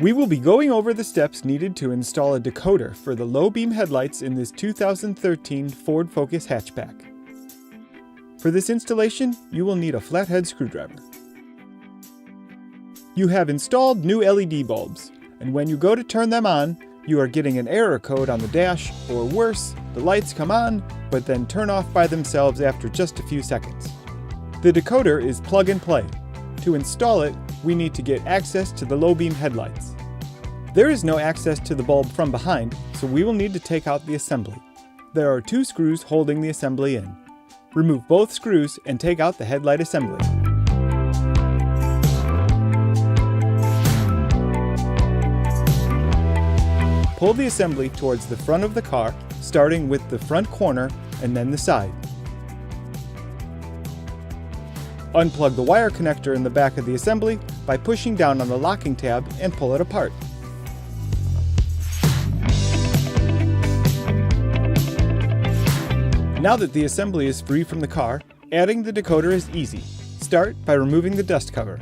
We will be going over the steps needed to install a decoder for the low beam headlights in this 2013 Ford Focus hatchback. For this installation, you will need a flathead screwdriver. You have installed new LED bulbs, and when you go to turn them on, you are getting an error code on the dash, or worse, the lights come on, but then turn off by themselves after just a few seconds. The decoder is plug and play. To install it, we need to get access to the low beam headlights. There is no access to the bulb from behind, so we will need to take out the assembly. There are 2 screws holding the assembly in. Remove both screws and take out the headlight assembly. Pull the assembly towards the front of the car, starting with the front corner and then the side. Unplug the wire connector in the back of the assembly by pushing down on the locking tab and pull it apart. Now that the assembly is free from the car, adding the decoder is easy. Start by removing the dust cover.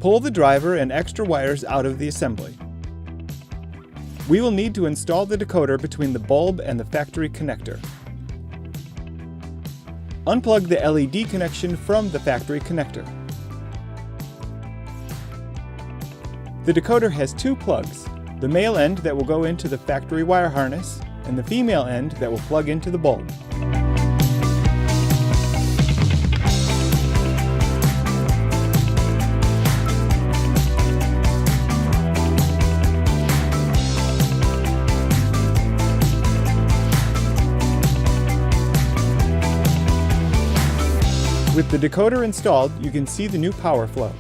Pull the driver and extra wires out of the assembly. We will need to install the decoder between the bulb and the factory connector. Unplug the LED connection from the factory connector. The decoder has 2 plugs, the male end that will go into the factory wire harness and the female end that will plug into the bulb. With the decoder installed, you can see the new power flow.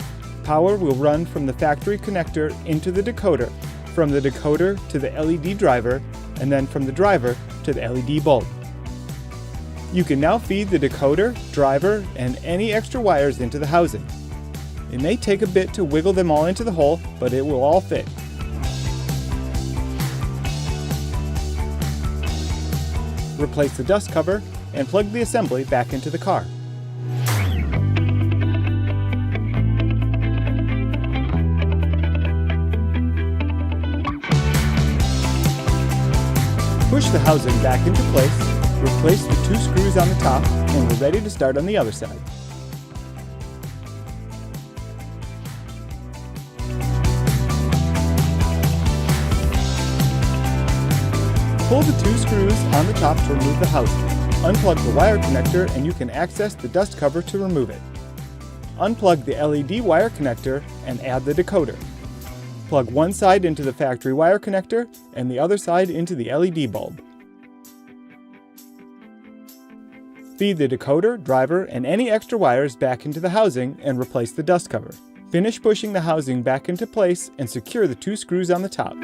Power will run from the factory connector into the decoder, from the decoder to the LED driver, and then from the driver to the LED bulb. You can now feed the decoder, driver, and any extra wires into the housing. It may take a bit to wiggle them all into the hole, but it will all fit. Replace the dust cover and plug the assembly back into the car. Push the housing back into place, replace the 2 screws on the top, and we're ready to start on the other side. Pull the 2 screws on the top to remove the housing. Unplug the wire connector and you can access the dust cover to remove it. Unplug the LED wire connector and add the decoder. Plug one side into the factory wire connector and the other side into the LED bulb. Feed the decoder, driver, and any extra wires back into the housing and replace the dust cover. Finish pushing the housing back into place and secure the 2 screws on the top.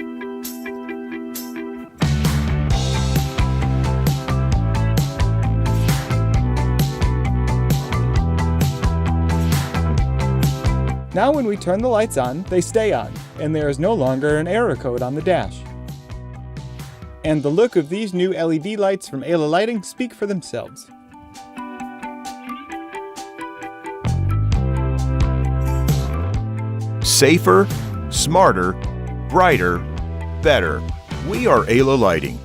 Now when we turn the lights on, they stay on, and there is no longer an error code on the dash. And the look of these new LED lights from Ayla Lighting speak for themselves. Safer, smarter, brighter, better. We are Ayla Lighting.